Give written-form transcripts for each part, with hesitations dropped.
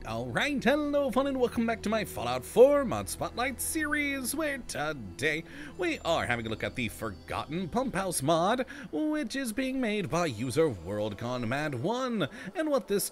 Alright, hello fun and welcome back to my Fallout 4 Mod Spotlight series, where today we are having a look at the Forgotten Pump House mod, which is being made by user WorldGoneMad1. And what this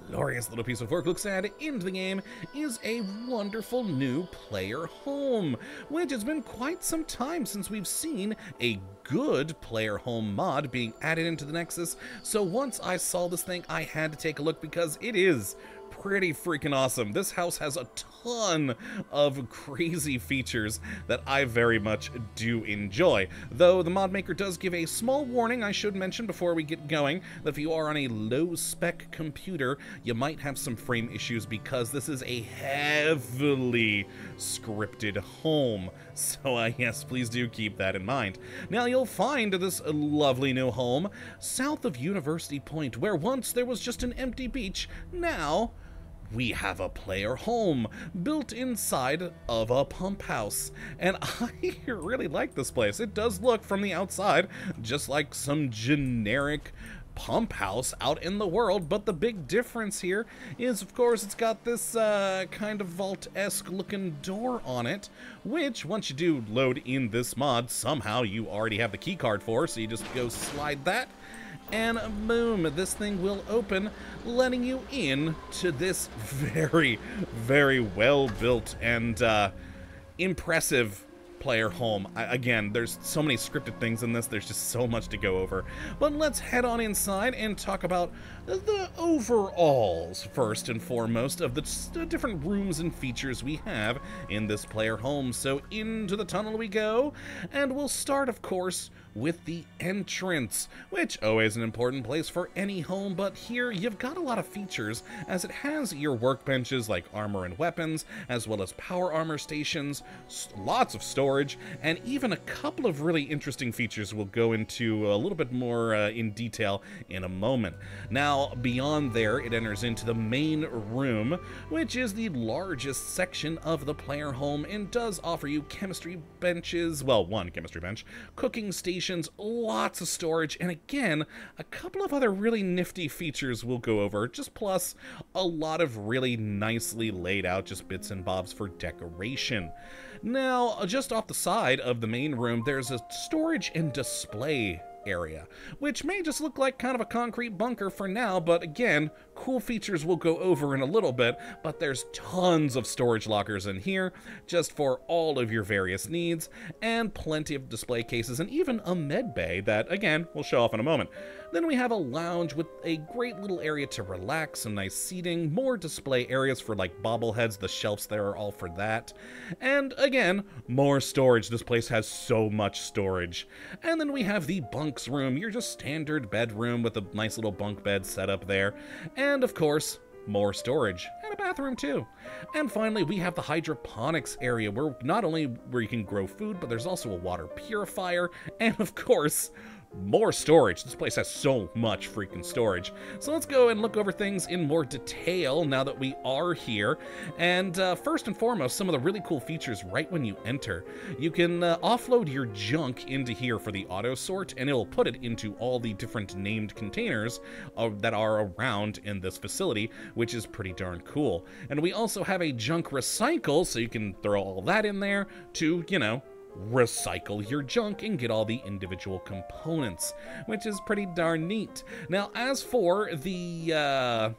glorious little piece of work looks at into the game is a wonderful new player home, which has been quite some time since we've seen a good player home mod being added into the Nexus. So once I saw this thing, I had to take a look because it is pretty freaking awesome. This house has a ton of crazy features that I very much do enjoy. Though the mod maker does give a small warning I should mention before we get going, that if you are on a low-spec computer, you might have some frame issues because this is a heavily scripted home. So yes, please do keep that in mind. Now you'll find this lovely new home south of University Point, where once there was just an empty beach. Now we have a player home built inside of a pump house, and I really like this place. It does look from the outside just like some generic pump house out in the world, but the big difference here is, of course, it's got this kind of vault-esque looking door on it, which once you do load in this mod, somehow you already have the key card for, so you just go slide that, and boom, this thing will open, letting you in to this very, very well built and impressive player home. Again, there's so many scripted things in this, there's just so much to go over. But let's head on inside and talk about the overalls, first and foremost, of the different rooms and features we have in this player home. So into the tunnel we go, and we'll start, of course, with the entrance, which always an important place for any home, but here you've got a lot of features, as it has your workbenches like armor and weapons, as well as power armor stations, lots of storage, and even a couple of really interesting features we'll go into a little bit more in detail in a moment. Now, beyond there, it enters into the main room, which is the largest section of the player home and does offer you chemistry benches, well, one chemistry bench, cooking stations, lots of storage, and again, a couple of other really nifty features we'll go over, just plus a lot of really nicely laid out just bits and bobs for decoration. Now, just off the side of the main room, there's a storage and display area, which may just look like kind of a concrete bunker for now, but again, cool features we'll go over in a little bit, but there's tons of storage lockers in here, just for all of your various needs, and plenty of display cases, and even a med bay that, again, we'll show off in a moment. Then we have a lounge with a great little area to relax, some nice seating, more display areas for like bobbleheads, the shelves there are all for that, and again, more storage. This place has so much storage. And then we have the bunks room, your just standard bedroom with a nice little bunk bed set up there, and of course, more storage, and a bathroom too. And finally, we have the hydroponics area, where not only where you can grow food, but there's also a water purifier, and of course, more storage. This place has so much freaking storage. So let's go and look over things in more detail now that we are here. And first and foremost, some of the really cool features right when you enter. You can offload your junk into here for the auto sort, and it'll put it into all the different named containers that are around in this facility, which is pretty darn cool. And we also have a junk recycle, so you can throw all that in there to, you know, recycle your junk and get all the individual components, which is pretty darn neat. Now, as for the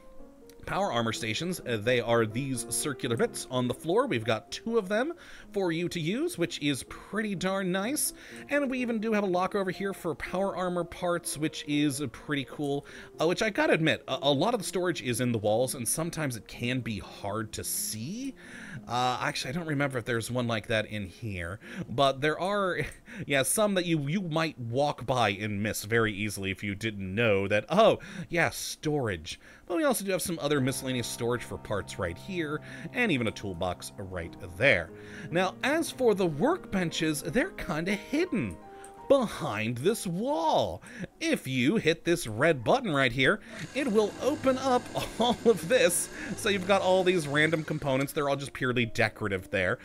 power armor stations, they are these circular bits on the floor. We've got 2 of them for you to use, which is pretty darn nice. And we even do have a locker over here for power armor parts, which is pretty cool, which I gotta admit, a lot of the storage is in the walls, and sometimes it can be hard to see. Actually, I don't remember if there's one like that in here, but there are, yeah, some that you might walk by and miss very easily if you didn't know that, oh, yeah, storage. But we also do have some other miscellaneous storage for parts right here, and even a toolbox right there. Now, as for the workbenches, they're kind of hidden behind this wall. If you hit this red button right here, it will open up all of this. So you've got all these random components. They're all just purely decorative there.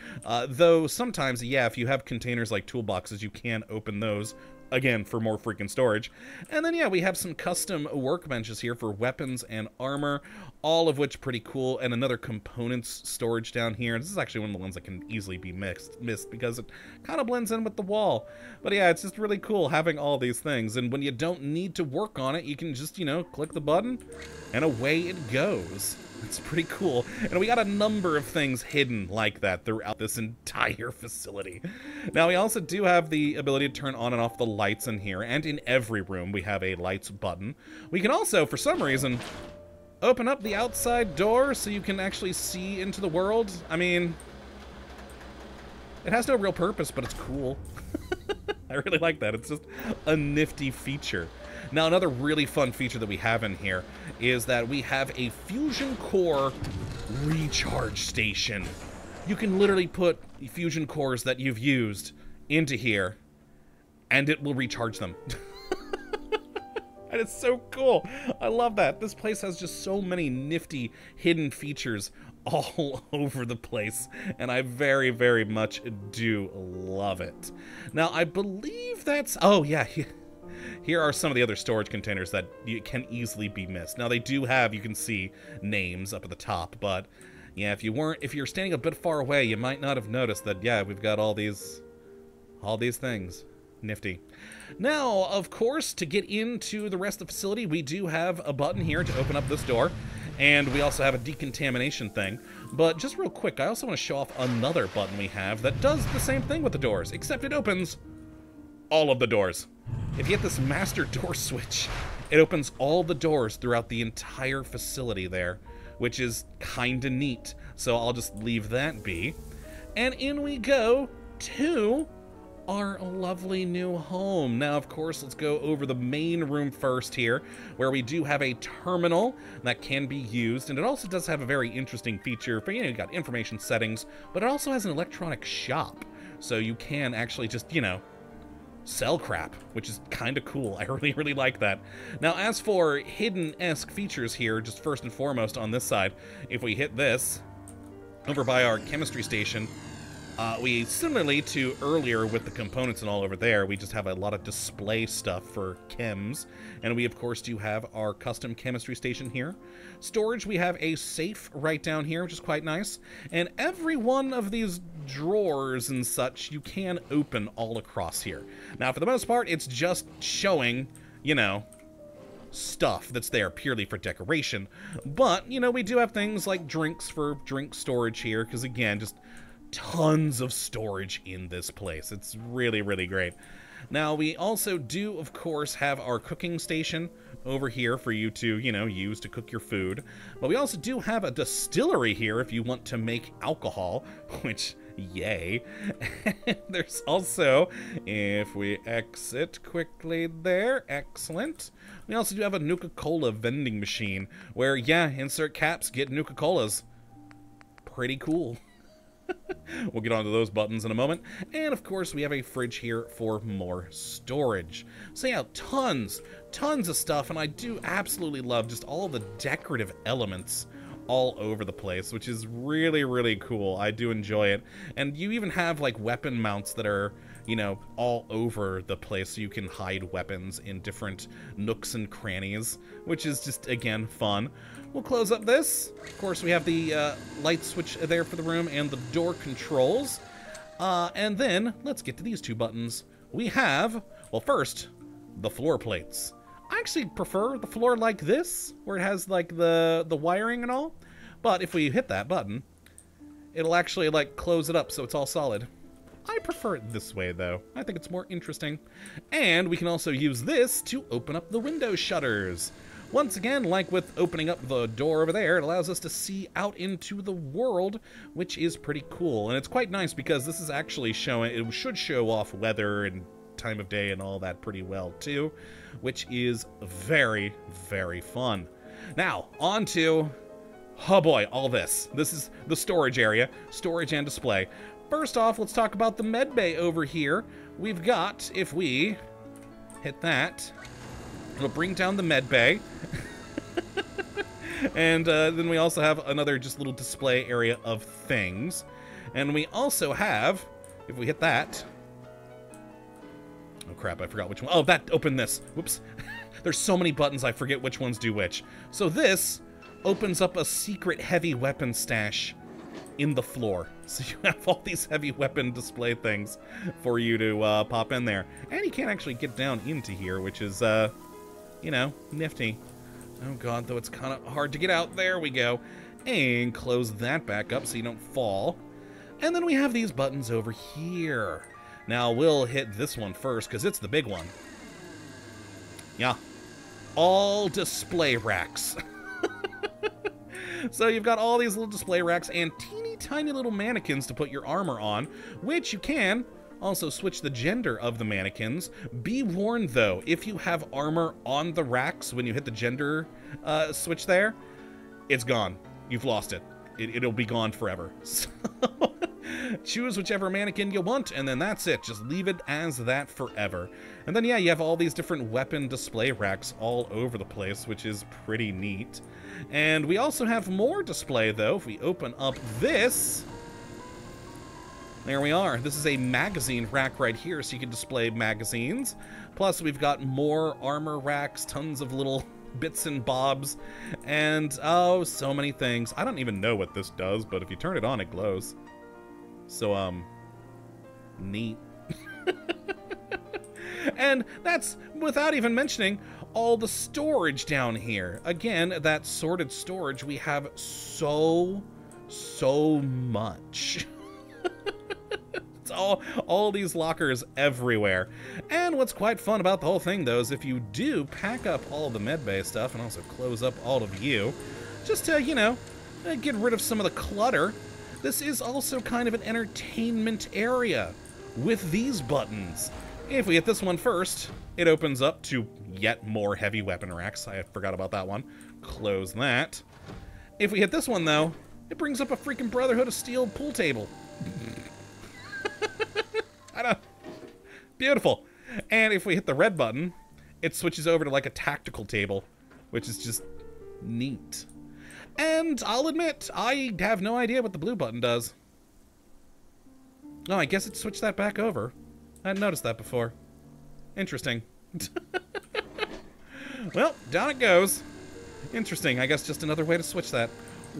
Though sometimes, yeah, if you have containers like toolboxes, you can open those again, for more freaking storage. And then, yeah, we have some custom workbenches here for weapons and armor, all of which pretty cool. And another components storage down here. This is actually one of the ones that can easily be missed because it kind of blends in with the wall. But yeah, it's just really cool having all these things. And when you don't need to work on it, you can just, you know, click the button and away it goes. It's pretty cool. And we got a number of things hidden like that throughout this entire facility. Now, we also do have the ability to turn on and off the lights in here. And in every room, we have a lights button. We can also, for some reason, open up the outside door so you can actually see into the world. I mean, it has no real purpose, but it's cool. I really like that. It's just a nifty feature. Now, another really fun feature that we have in here is that we have a fusion core recharge station. You can literally put fusion cores that you've used into here, and it will recharge them. And it's so cool. I love that. This place has just so many nifty hidden features all over the place, and I very, very much do love it. Now, I believe that's... Oh, yeah. Here are some of the other storage containers that can easily be missed. Now, they do have, you can see, names up at the top, but yeah, if you're standing a bit far away, you might not have noticed that, yeah, we've got all these things. Nifty. Now, of course, to get into the rest of the facility, we do have a button here to open up this door, and we also have a decontamination thing. But just real quick, I also want to show off another button we have that does the same thing with the doors, except it opens all of the doors. If you hit this master door switch, it opens all the doors throughout the entire facility there, which is kinda neat. So I'll just leave that be. And in we go to our lovely new home. Now, of course, let's go over the main room first here, where we do have a terminal that can be used, and it also does have a very interesting feature for, you know, you got information settings, but it also has an electronic shop, so you can actually just, you know, sell crap, which is kind of cool. I really, really like that. Now, as for hidden-esque features here, just first and foremost on this side, if we hit this, over by our chemistry station, we, similarly to earlier with the components and all over there, we just have a lot of display stuff for chems. And we, of course, do have our custom chemistry station here. Storage, we have a safe right down here, which is quite nice. And every one of these drawers and such, you can open all across here. Now, for the most part, it's just showing, you know, stuff that's there purely for decoration. But, you know, we do have things like drinks for drink storage here, because, again, just tons of storage in this place. It's really, really great. Now, we also do, of course, have our cooking station over here for you to, you know, use to cook your food. But we also do have a distillery here if you want to make alcohol, which, yay. There's also, if we exit quickly there, excellent. We also do have a Nuka-Cola vending machine where, yeah, insert caps, get Nuka-Colas. Pretty cool. We'll get onto those buttons in a moment. And, of course, we have a fridge here for more storage. So, yeah, tons of stuff. And I do absolutely love just all the decorative elements all over the place, which is really, really cool. I do enjoy it. And you even have, like, weapon mounts that are, you know, all over the place, so you can hide weapons in different nooks and crannies, which is just, again, fun. We'll close up this. Of course, we have the light switch there for the room and the door controls. And then, let's get to these two buttons. We have, well, first, the floor plates. I actually prefer the floor like this, where it has, like, the wiring and all. But if we hit that button, it'll actually, like, close it up so it's all solid. I prefer it this way, though. I think it's more interesting. And we can also use this to open up the window shutters. Once again, like with opening up the door over there, it allows us to see out into the world, which is pretty cool. And it's quite nice because this is actually showing, it should show off weather and time of day and all that pretty well too, which is very, very fun. Now, on to, oh boy, all this. This is the storage area, storage and display. First off, let's talk about the med bay over here. We've got, if we hit that, it'll bring down the med bay. And then we also have another just little display area of things. And we also have, if we hit that, Oh crap, I forgot which one. Oh, that opened this. Whoops. There's so many buttons, I forget which ones do which. So this opens up a secret heavy weapon stash in the floor. So you have all these heavy weapon display things for you to pop in there. And you can't actually get down into here, which is, you know, nifty. Oh god, though it's kind of hard to get out. There we go. And close that back up so you don't fall. And then we have these buttons over here. Now we'll hit this one first because it's the big one. Yeah. All display racks. So you've got all these little display racks and teeny tiny little mannequins to put your armor on, which you can also switch the gender of the mannequins. Be warned though, if you have armor on the racks when you hit the gender switch there, it's gone. You've lost it. It'll be gone forever. So choose whichever mannequin you want, and then that's it. Just leave it as that forever. And then, yeah, you have all these different weapon display racks all over the place, which is pretty neat. And we also have more display, though. If we open up this, there we are. This is a magazine rack right here, so you can display magazines. Plus, we've got more armor racks, tons of little bits and bobs, and oh, so many things. I don't even know what this does, but if you turn it on, it glows. So, neat. And that's without even mentioning all the storage down here. Again, that sorted storage, we have so much. It's all these lockers everywhere. And what's quite fun about the whole thing, though, is if you do pack up all the medbay stuff and also close up all of you, just to, you know, get rid of some of the clutter, this is also kind of an entertainment area with these buttons. If we hit this one first, it opens up to yet more heavy weapon racks. I forgot about that one. Close that. If we hit this one, though, it brings up a freaking Brotherhood of Steel pool table. I don't... Beautiful. And if we hit the red button, it switches over to like a tactical table, which is just neat. And I'll admit, I have no idea what the blue button does. Oh, I guess it switched that back over. I hadn't noticed that before. Interesting. Well, down it goes. Interesting. I guess just another way to switch that.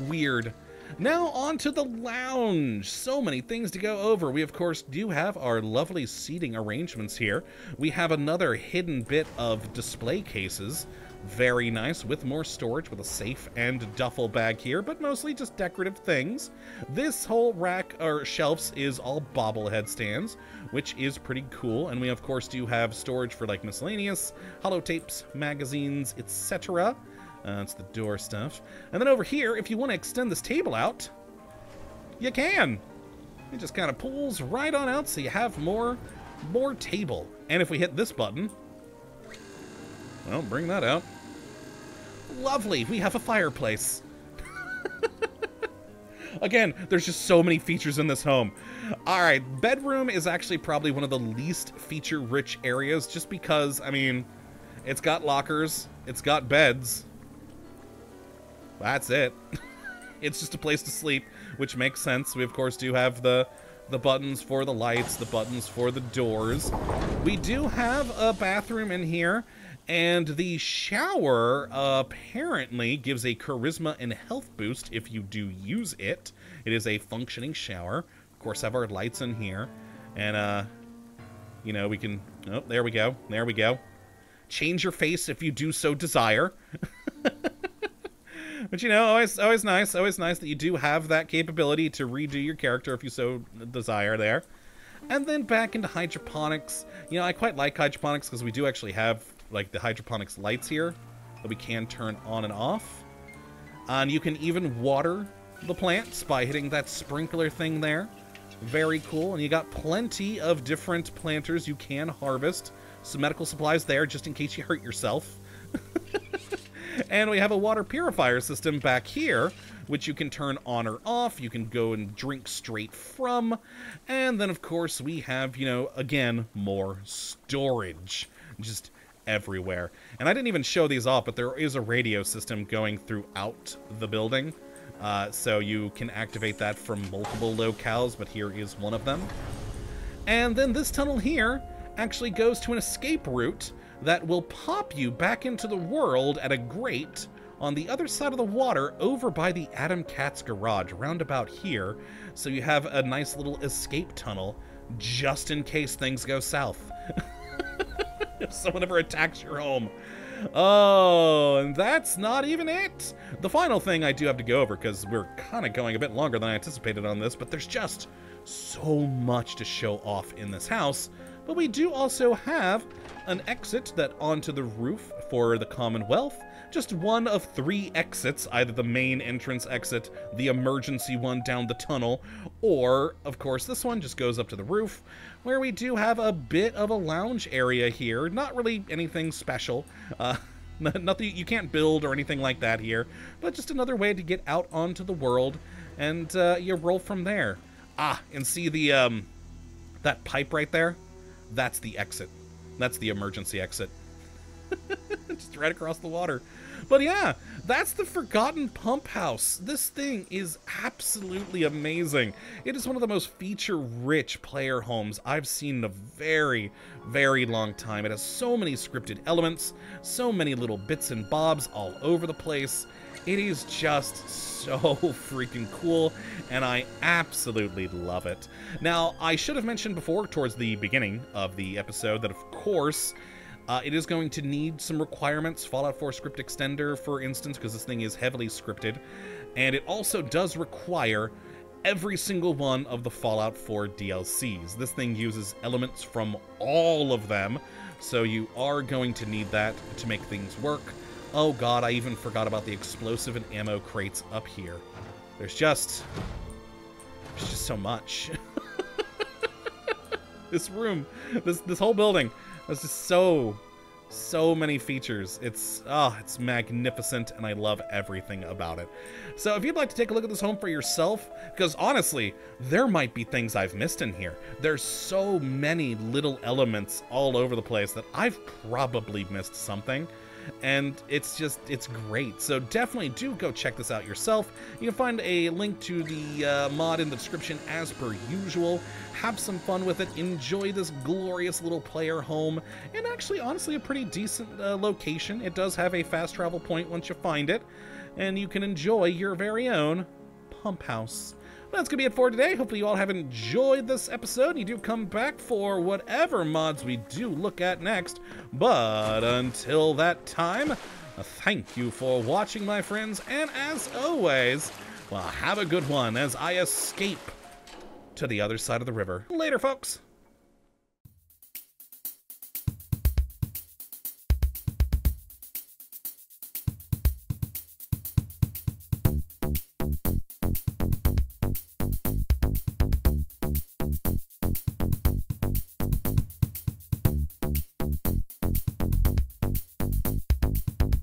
Weird. Now on to the lounge. So many things to go over. We, of course, do have our lovely seating arrangements here. We have another hidden bit of display cases. Very nice, with more storage, with a safe and duffel bag here, but mostly just decorative things. This whole rack, or shelves, is all bobblehead stands, which is pretty cool. And we, of course, do have storage for, like, miscellaneous holotapes, magazines, etc. It's the door stuff. And then over here, if you want to extend this table out, you can. It just kind of pulls right on out, so you have more table. And if we hit this button, well, bring that out. Lovely, we have a fireplace. Again, there's just so many features in this home. Alright, bedroom is actually probably one of the least feature-rich areas, just because, I mean, it's got lockers, it's got beds. That's it. It's just a place to sleep, which makes sense. We, of course, do have the buttons for the lights, the buttons for the doors. We do have a bathroom in here, and the shower apparently gives a charisma and health boost if you do use it. It is a functioning shower. Of course, have our lights in here, and you know, we can, oh, there we go, there we go. Change your face if you do so desire. But, you know, always nice that you do have that capability to redo your character if you so desire there. And then back into hydroponics. You know, I quite like hydroponics because we do actually have, like, the hydroponics lights here that we can turn on and off. And you can even water the plants by hitting that sprinkler thing there. Very cool. And you got plenty of different planters you can harvest. Some medical supplies there just in case you hurt yourself. And we have a water purifier system back here, which you can turn on or off. You can go and drink straight from. And then, of course, we have, you know, again, more storage just everywhere. And I didn't even show these off, but there is a radio system going throughout the building. So you can activate that from multiple locales, but here is one of them. And then this tunnel here actually goes to an escape route that will pop you back into the world at a grate on the other side of the water over by the Adam Cat's garage, around about here. So you have a nice little escape tunnel just in case things go south. If someone ever attacks your home. Oh, and that's not even it. The final thing I do have to go over, because we're kind of going a bit longer than I anticipated on this, but there's just so much to show off in this house. But we do also have an exit that onto the roof for the Commonwealth. Just one of 3 exits, either the main entrance exit, the emergency one down the tunnel, or, of course, this one just goes up to the roof, where we do have a bit of a lounge area here. Not really anything special. Nothing you can't build or anything like that here, but just another way to get out onto the world, and you roll from there. Ah, and see the, that pipe right there? That's the exit. That's the emergency exit. Just right across the water. But yeah, that's the Forgotten Pump House. This thing is absolutely amazing. It is one of the most feature-rich player homes I've seen in a very, very long time. It has so many scripted elements, so many little bits and bobs all over the place. It is just so freaking cool, and I absolutely love it. Now, I should have mentioned before, towards the beginning of the episode, that of course, it is going to need some requirements. Fallout 4 script extender, for instance, because this thing is heavily scripted. And it also does require every single one of the Fallout 4 DLCs. This thing uses elements from all of them, so you are going to need that to make things work. Oh god, I even forgot about the explosive and ammo crates up here. There's just so much. This room, this whole building, there's just so many features. It's magnificent, and I love everything about it. So if you'd like to take a look at this home for yourself, because honestly, there might be things I've missed in here. There's so many little elements all over the place that I've probably missed something. And it's great. So definitely do go check this out yourself. You can find a link to the mod in the description as per usual. Have some fun with it. Enjoy this glorious little player home. And actually, honestly, a pretty decent location. It does have a fast travel point once you find it. And you can enjoy your very own pump house. That's going to be it for today. Hopefully you all have enjoyed this episode, and you do come back for whatever mods we do look at next. But until that time, thank you for watching, my friends, and as always, well, have a good one as I escape to the other side of the river. Later, folks.